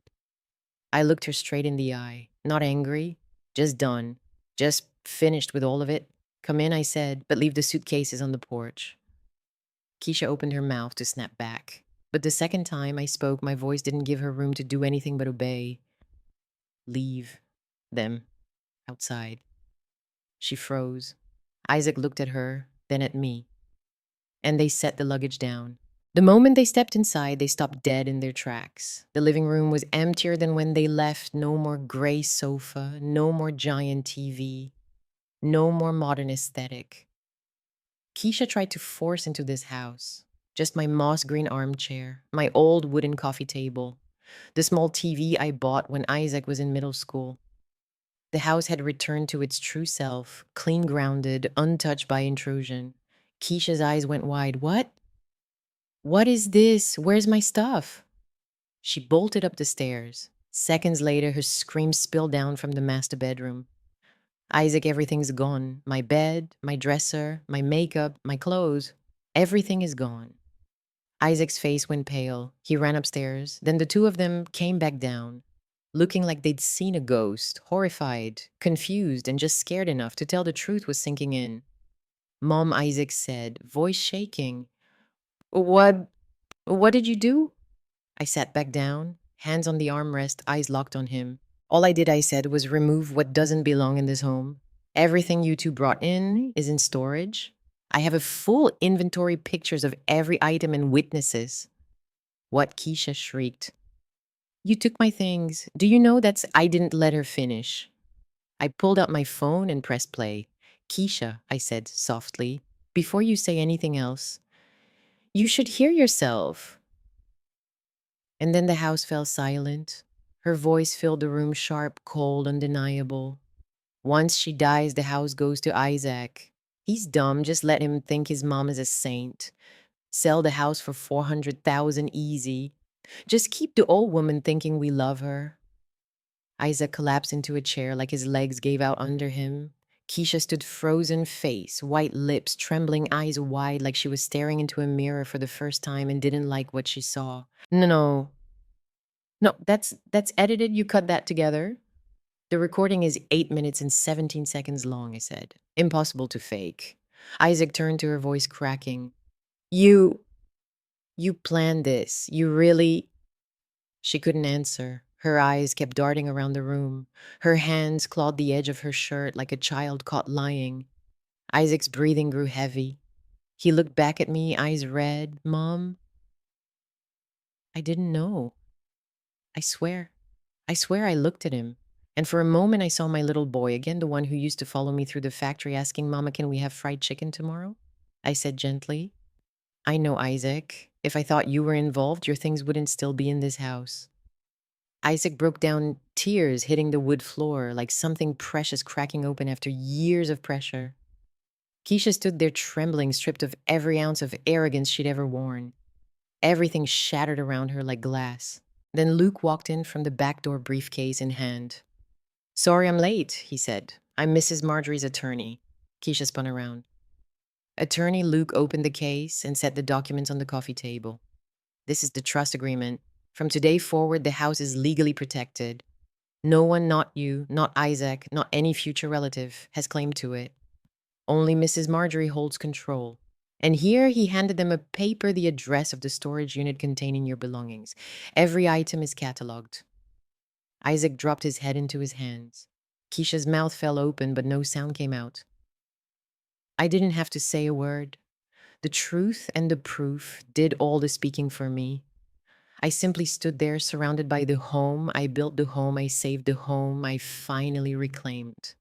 I looked her straight in the eye. Not angry, just done. Just finished with all of it. Come in, I said, but leave the suitcases on the porch. Keisha opened her mouth to snap back. But the second time I spoke, my voice didn't give her room to do anything but obey. Leave them outside. She froze. Isaac looked at her, then at me, and they set the luggage down. The moment they stepped inside, they stopped dead in their tracks. The living room was emptier than when they left. No more gray sofa, no more giant TV, no more modern aesthetic. Keisha tried to force into this house. Just my moss green armchair, my old wooden coffee table, the small TV I bought when Isaac was in middle school. The house had returned to its true self, clean grounded, untouched by intrusion. Keisha's eyes went wide. What? What is this? Where's my stuff? She bolted up the stairs. Seconds later, her scream spilled down from the master bedroom. Isaac, everything's gone. My bed, my dresser, my makeup, my clothes. Everything is gone. Isaac's face went pale. He ran upstairs. Then the two of them came back down, looking like they'd seen a ghost, horrified, confused, and just scared enough to tell the truth was sinking in. Mom, Isaac said, voice shaking. What? What did you do? I sat back down, hands on the armrest, eyes locked on him. All I did, I said, was remove what doesn't belong in this home. Everything you two brought in is in storage. I have a full inventory, pictures of every item and witnesses. What? Keisha shrieked. You took my things. Do you know that's... I didn't let her finish. I pulled out my phone and pressed play. Keisha, I said softly, before you say anything else, you should hear yourself. And then the house fell silent. Her voice filled the room, sharp, cold, undeniable. Once she dies, the house goes to Isaac. He's dumb, just let him think his mom is a saint. Sell the house for 400,000 easy. Just keep the old woman thinking we love her. Isaac collapsed into a chair like his legs gave out under him. Keisha stood frozen face, white lips, trembling eyes wide like she was staring into a mirror for the first time and didn't like what she saw. No, that's edited. You cut that together. The recording is 8 minutes and 17 seconds long, I said. Impossible to fake. Isaac turned to her, voice cracking. You planned this. You really... She couldn't answer. Her eyes kept darting around the room. Her hands clawed the edge of her shirt like a child caught lying. Isaac's breathing grew heavy. He looked back at me, eyes red. Mom, I didn't know. I swear I looked at him. And for a moment I saw my little boy, again the one who used to follow me through the factory asking, Mama, can we have fried chicken tomorrow? I said gently, I know, Isaac. If I thought you were involved, your things wouldn't still be in this house. Isaac broke down, tears hitting the wood floor like something precious cracking open after years of pressure. Keisha stood there trembling, stripped of every ounce of arrogance she'd ever worn. Everything shattered around her like glass. Then Luke walked in from the back door, briefcase in hand. Sorry I'm late, he said. I'm Mrs. Marjorie's attorney. Keisha spun around. Attorney Luke opened the case and set the documents on the coffee table. This is the trust agreement. From today forward, the house is legally protected. No one, not you, not Isaac, not any future relative, has claim to it. Only Mrs. Marjorie holds control. And here he handed them a paper, the address of the storage unit containing your belongings. Every item is catalogued. Isaac dropped his head into his hands. Keisha's mouth fell open, but no sound came out. I didn't have to say a word. The truth and the proof did all the speaking for me. I simply stood there, surrounded by the home. I built the home. I saved the home I finally reclaimed.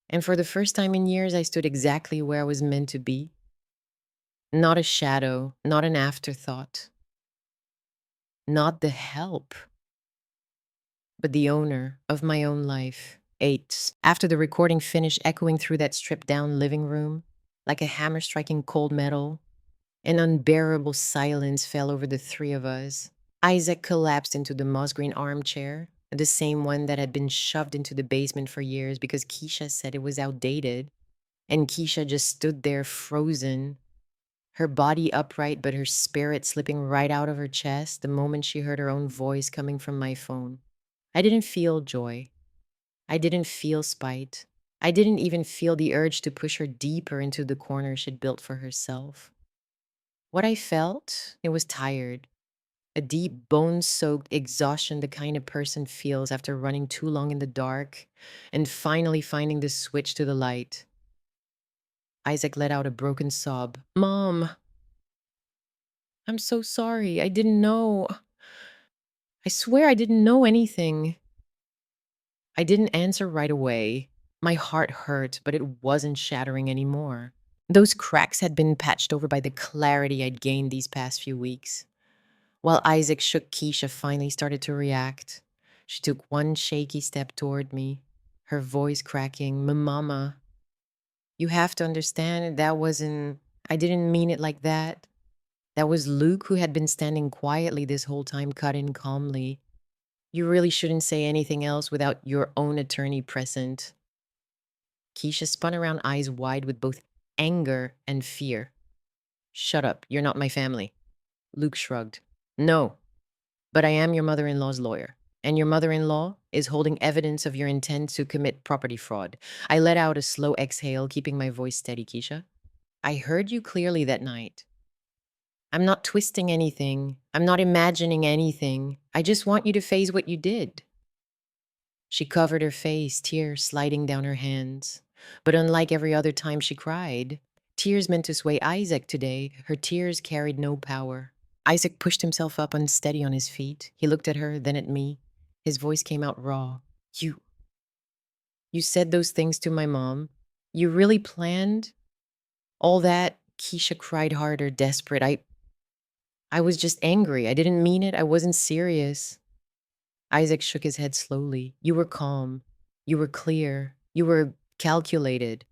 And for the first time in years, I stood exactly where I was meant to be. Not a shadow, not an afterthought, not the help, but the owner of my own life. 8. After the recording finished echoing through that stripped down living room, like a hammer striking cold metal, an unbearable silence fell over the three of us. Isaac collapsed into the moss green armchair, the same one that had been shoved into the basement for years because Keisha said it was outdated. And Keisha just stood there frozen, her body upright but her spirit slipping right out of her chest the moment she heard her own voice coming from my phone. I didn't feel joy. I didn't feel spite. I didn't even feel the urge to push her deeper into the corner she'd built for herself. What I felt, it was tired. A deep, bone soaked exhaustion the kind of person feels after running too long in the dark and finally finding the switch to the light. Isaac let out a broken sob. Mom, I'm so sorry. I didn't know. I swear I didn't know anything. I didn't answer right away. My heart hurt, but it wasn't shattering anymore. Those cracks had been patched over by the clarity I'd gained these past few weeks. While Isaac shook, Keisha finally started to react. She took one shaky step toward me, her voice cracking. Mama, you have to understand that wasn't, I didn't mean it like that. That was Luke, who had been standing quietly this whole time, cut in calmly. You really shouldn't say anything else without your own attorney present. Keisha spun around, eyes wide with both anger and fear. Shut up, you're not my family. Luke shrugged. No, but I am your mother-in-law's lawyer, and your mother-in-law is holding evidence of your intent to commit property fraud. I let out a slow exhale, keeping my voice steady. Keisha, I heard you clearly that night. I'm not twisting anything. I'm not imagining anything. I just want you to face what you did. She covered her face, tears sliding down her hands. But unlike every other time she cried, tears meant to sway Isaac today. Her tears carried no power. Isaac pushed himself up unsteady on his feet. He looked at her, then at me. His voice came out raw. You said those things to my mom? You really planned all that? Keisha cried harder, desperate. I was just angry. I didn't mean it. I wasn't serious. Isaac shook his head slowly. You were calm. You were clear. You were calculated.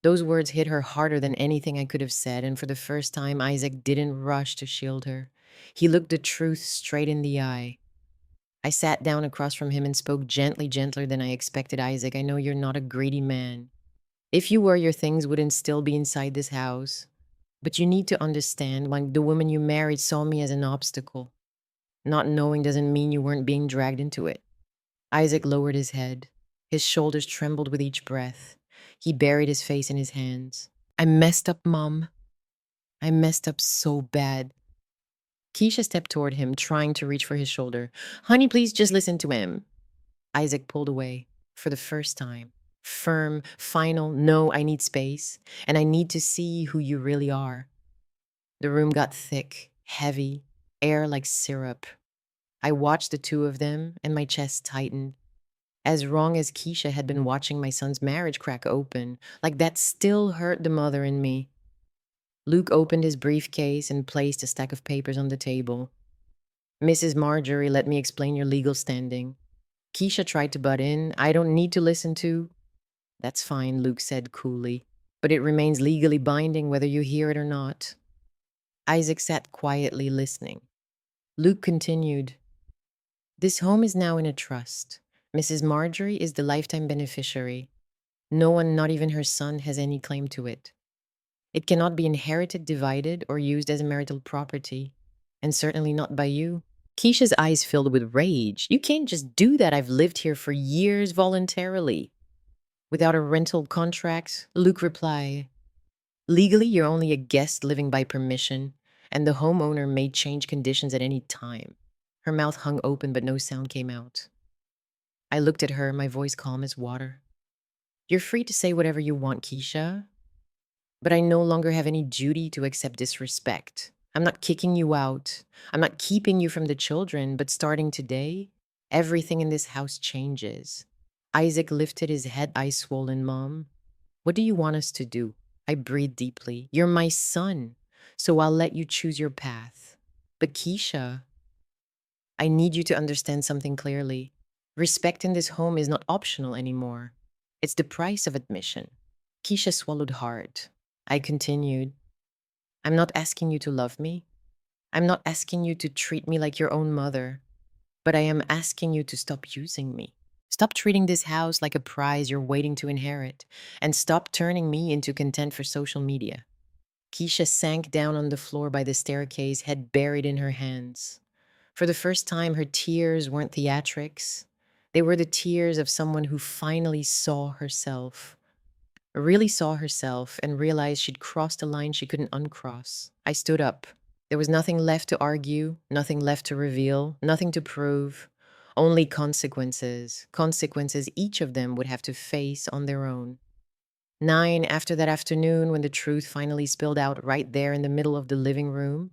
Those words hit her harder than anything I could have said, and for the first time, Isaac didn't rush to shield her. He looked the truth straight in the eye. I sat down across from him and spoke gently, gentler than I expected. Isaac, I know you're not a greedy man. If you were, your things wouldn't still be inside this house. But you need to understand, when the woman you married saw me as an obstacle. Not knowing doesn't mean you weren't being dragged into it. Isaac lowered his head. His shoulders trembled with each breath. He buried his face in his hands. I messed up, Mom. I messed up so bad. Keisha stepped toward him, trying to reach for his shoulder. Honey, please just listen to him. Isaac pulled away, for the first time. Firm, final, no, I need space, and I need to see who you really are. The room got thick, heavy, air like syrup. I watched the two of them, and my chest tightened. As wrong as Keisha had been watching my son's marriage crack open, like that still hurt the mother in me. Luke opened his briefcase and placed a stack of papers on the table. Mrs. Marjorie, let me explain your legal standing. Keisha tried to butt in. I don't need to listen to. That's fine, Luke said coolly, but it remains legally binding whether you hear it or not. Isaac sat quietly listening. Luke continued. This home is now in a trust. Mrs. Marjorie is the lifetime beneficiary. No one, not even her son, has any claim to it. It cannot be inherited, divided, or used as a marital property, and certainly not by you. Keisha's eyes filled with rage. You can't just do that. I've lived here for years voluntarily. Without a rental contract, Luke replied, legally, you're only a guest living by permission, and the homeowner may change conditions at any time. Her mouth hung open, but no sound came out. I looked at her, my voice calm as water. You're free to say whatever you want, Keisha, but I no longer have any duty to accept disrespect. I'm not kicking you out. I'm not keeping you from the children, but starting today, everything in this house changes. Isaac lifted his head, eyes swollen. Mom, what do you want us to do? I breathed deeply. You're my son, so I'll let you choose your path. But Keisha, I need you to understand something clearly. Respect in this home is not optional anymore. It's the price of admission. Keisha swallowed hard. I continued, I'm not asking you to love me. I'm not asking you to treat me like your own mother. But I am asking you to stop using me. Stop treating this house like a prize you're waiting to inherit. And stop turning me into content for social media. Keisha sank down on the floor by the staircase, head buried in her hands. For the first time, her tears weren't theatrics. They were the tears of someone who finally saw herself, really saw herself, and realized she'd crossed a line she couldn't uncross. I stood up. There was nothing left to argue, nothing left to reveal, nothing to prove. Only consequences. Consequences each of them would have to face on their own. 9 after that afternoon, when the truth finally spilled out right there in the middle of the living room,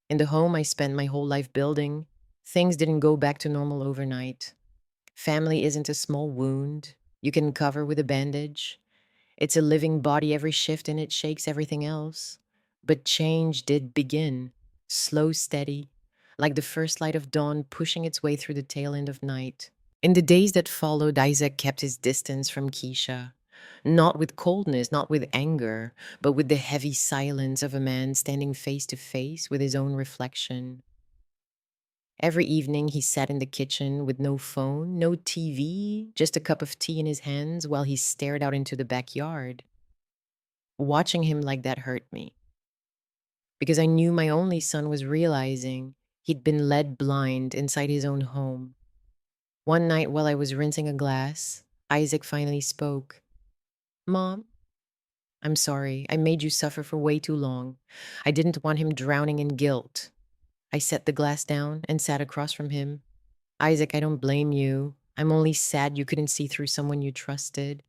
in the home I spent my whole life building, things didn't go back to normal overnight. Family isn't a small wound you can cover with a bandage. It's a living body. Every shift in it shakes everything else. But change did begin, slow, steady, like the first light of dawn pushing its way through the tail end of night. In the days that followed, Isaac kept his distance from Keisha. Not with coldness, not with anger, but with the heavy silence of a man standing face to face with his own reflection. Every evening, he sat in the kitchen with no phone, no TV, just a cup of tea in his hands while he stared out into the backyard. Watching him like that hurt me because I knew my only son was realizing he'd been led blind inside his own home. One night while I was rinsing a glass, Isaac finally spoke. Mom, I'm sorry. I made you suffer for way too long. I didn't want him drowning in guilt. I set the glass down and sat across from him. Isaac, I don't blame you. I'm only sad you couldn't see through someone you trusted.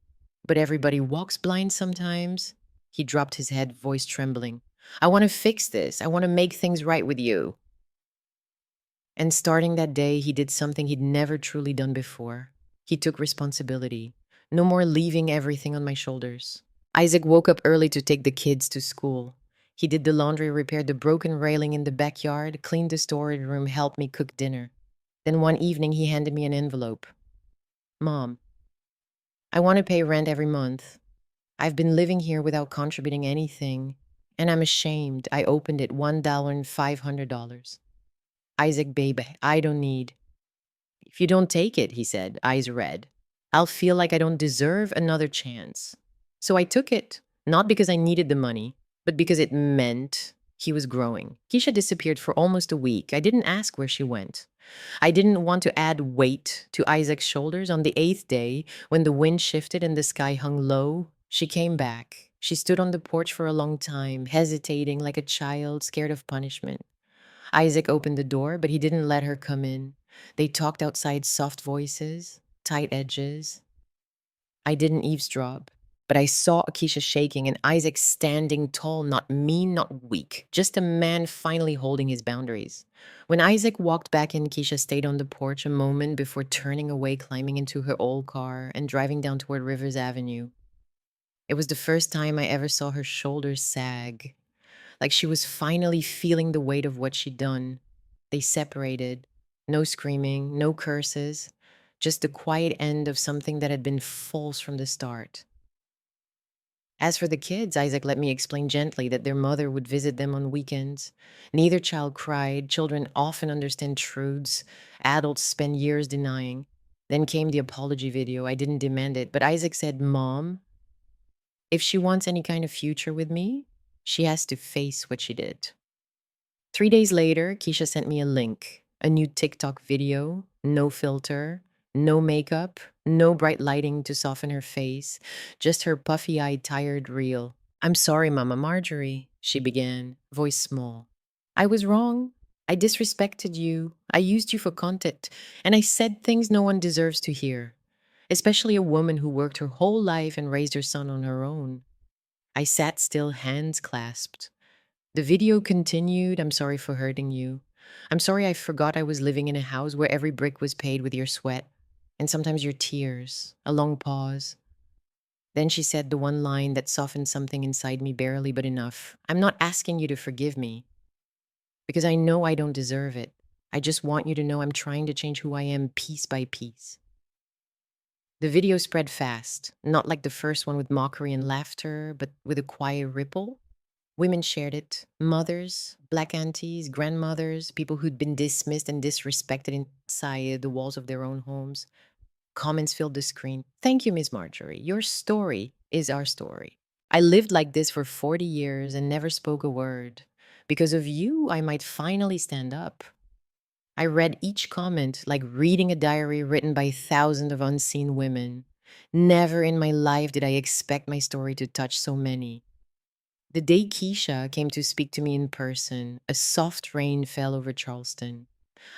But everybody walks blind sometimes. He dropped his head, voice trembling. I want to fix this. I want to make things right with you. And starting that day, he did something he'd never truly done before. He took responsibility. No more leaving everything on my shoulders. Isaac woke up early to take the kids to school. He did the laundry, repaired the broken railing in the backyard, cleaned the storage room, helped me cook dinner. Then one evening, he handed me an envelope. Mom, I want to pay rent every month. I've been living here without contributing anything, and I'm ashamed. I opened it, $1,500. Isaac, baby, I don't need. If you don't take it, he said, eyes red, I'll feel like I don't deserve another chance. So I took it, not because I needed the money, but because it meant he was growing. Keisha disappeared for almost a week. I didn't ask where she went. I didn't want to add weight to Isaac's shoulders. On the 8th day, when the wind shifted and the sky hung low, she came back. She stood on the porch for a long time, hesitating like a child scared of punishment. Isaac opened the door, but he didn't let her come in. They talked outside, soft voices, tight edges. I didn't eavesdrop, but I saw Akeisha shaking and Isaac standing tall, not mean, not weak, just a man finally holding his boundaries. When Isaac walked back in, Keisha stayed on the porch a moment before turning away, climbing into her old car, and driving down toward Rivers Avenue. It was the first time I ever saw her shoulders sag, like she was finally feeling the weight of what she'd done. They separated. No screaming, no curses, just the quiet end of something that had been false from the start. As for the kids, Isaac let me explain gently that their mother would visit them on weekends. Neither child cried. Children often understand truths adults spend years denying. Then came the apology video. I didn't demand it, but Isaac said, Mom, if she wants any kind of future with me, she has to face what she did. 3 days later, Keisha sent me a link, a new TikTok video, no filter, no makeup, no bright lighting to soften her face, just her puffy-eyed, tired reel. I'm sorry, Mama Marjorie, she began, voice small. I was wrong. I disrespected you. I used you for content, and I said things no one deserves to hear, especially a woman who worked her whole life and raised her son on her own. I sat still, hands clasped. The video continued. I'm sorry for hurting you. I'm sorry I forgot I was living in a house where every brick was paid with your sweat. and sometimes your tears, a long pause. Then she said the one line that softened something inside me barely but enough. I'm not asking you to forgive me because I know I don't deserve it. I just want you to know I'm trying to change who I am piece by piece. The video spread fast, not like the first one with mockery and laughter, but with a quiet ripple. Women shared it, mothers, black aunties, grandmothers, people who'd been dismissed and disrespected inside the walls of their own homes. Comments filled the screen. Thank you, Miss Marjorie. Your story is our story. I lived like this for 40 years and never spoke a word. Because of you, I might finally stand up. I read each comment like reading a diary written by thousands of unseen women. Never in my life did I expect my story to touch so many. The day Keisha came to speak to me in person, a soft rain fell over Charleston.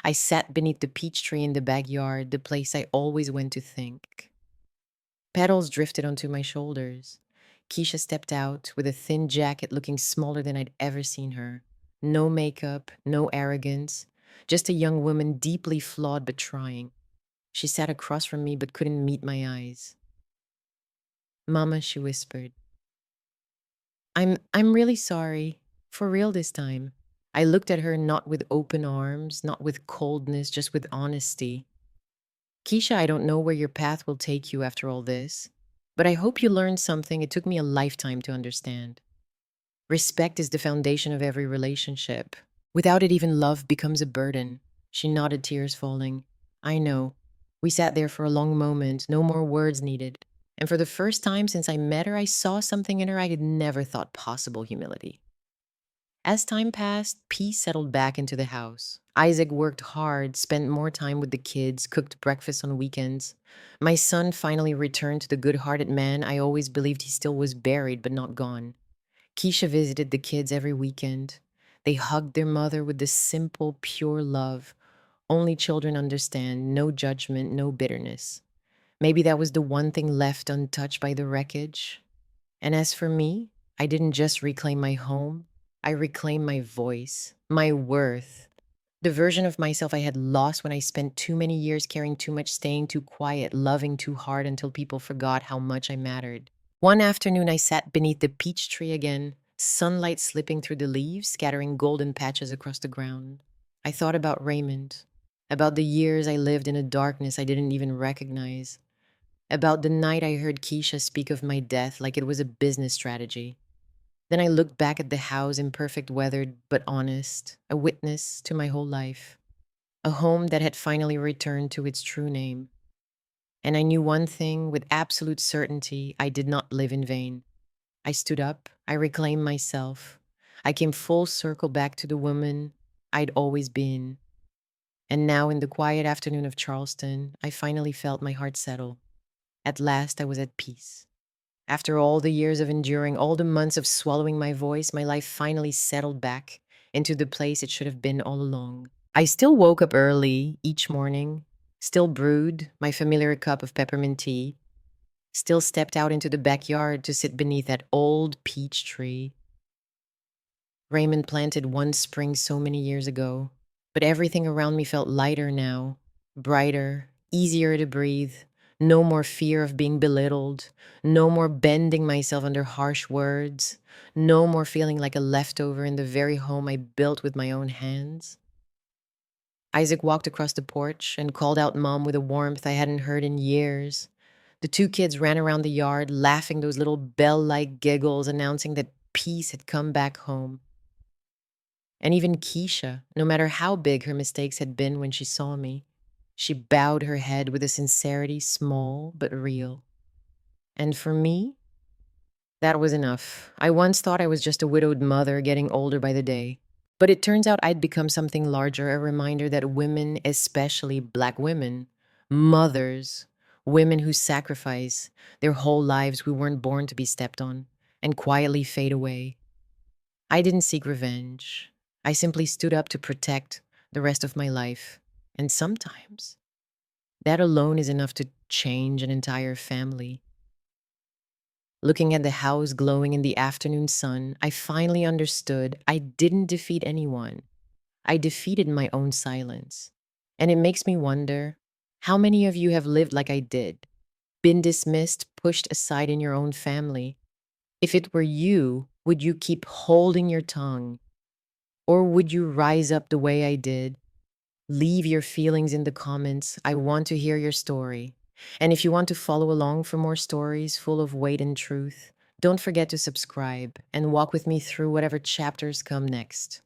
I sat beneath the peach tree in the backyard, the place I always went to think. Petals drifted onto my shoulders. Keisha stepped out with a thin jacket looking smaller than I'd ever seen her. No makeup, no arrogance, just a young woman deeply flawed but trying. She sat across from me but couldn't meet my eyes. Mama, she whispered. I'm really sorry. For real this time. I looked at her not with open arms, not with coldness, just with honesty. Keisha, I don't know where your path will take you after all this, but I hope you learned something it took me a lifetime to understand. Respect is the foundation of every relationship. Without it, even love becomes a burden. She nodded, tears falling. I know. We sat there for a long moment, no more words needed. And for the first time since I met her, I saw something in her I had never thought possible: humility. As time passed, peace settled back into the house. Isaac worked hard, spent more time with the kids, cooked breakfast on weekends. My son finally returned to the good hearted man I always believed he still was, buried but not gone. Keisha visited the kids every weekend. They hugged their mother with this simple, pure love. Only children understand, no judgment, no bitterness. Maybe that was the one thing left untouched by the wreckage. And as for me, I didn't just reclaim my home, I reclaimed my voice, my worth. The version of myself I had lost when I spent too many years caring too much, staying too quiet, loving too hard until people forgot how much I mattered. One afternoon, I sat beneath the peach tree again, sunlight slipping through the leaves, scattering golden patches across the ground. I thought about Raymond, about the years I lived in a darkness I didn't even recognize, about the night I heard Keisha speak of my death like it was a business strategy. Then I looked back at the house, imperfect, weathered, but honest, a witness to my whole life, a home that had finally returned to its true name. And I knew one thing with absolute certainty: I did not live in vain. I stood up, I reclaimed myself. I came full circle back to the woman I'd always been. And now, in the quiet afternoon of Charleston, I finally felt my heart settle. At last, I was at peace. After all the years of enduring, all the months of swallowing my voice, my life finally settled back into the place it should have been all along. I still woke up early each morning, still brewed my familiar cup of peppermint tea, still stepped out into the backyard to sit beneath that old peach tree Raymond planted one spring so many years ago. But everything around me felt lighter now, brighter, easier to breathe. No more fear of being belittled. No more bending myself under harsh words. No more feeling like a leftover in the very home I built with my own hands. Isaac walked across the porch and called out Mom with a warmth I hadn't heard in years. The two kids ran around the yard, laughing those little bell-like giggles, announcing that peace had come back home. And even Keisha, no matter how big her mistakes had been when she saw me, she bowed her head with a sincerity small but real. And for me, that was enough. I once thought I was just a widowed mother getting older by the day. But it turns out I'd become something larger, a reminder that women, especially Black women, mothers, women who sacrifice their whole lives, we weren't born to be stepped on, and quietly fade away. I didn't seek revenge. I simply stood up to protect the rest of my life. And sometimes that alone is enough to change an entire family. Looking at the house glowing in the afternoon sun, I finally understood I didn't defeat anyone. I defeated my own silence. And it makes me wonder, How many of you have lived like I did? Been dismissed, pushed aside in your own family? If it were you, would you keep holding your tongue? Or would you rise up the way I did? Leave your feelings in the comments. I want to hear your story. And if you want to follow along for more stories full of weight and truth, don't forget to subscribe and walk with me through whatever chapters come next.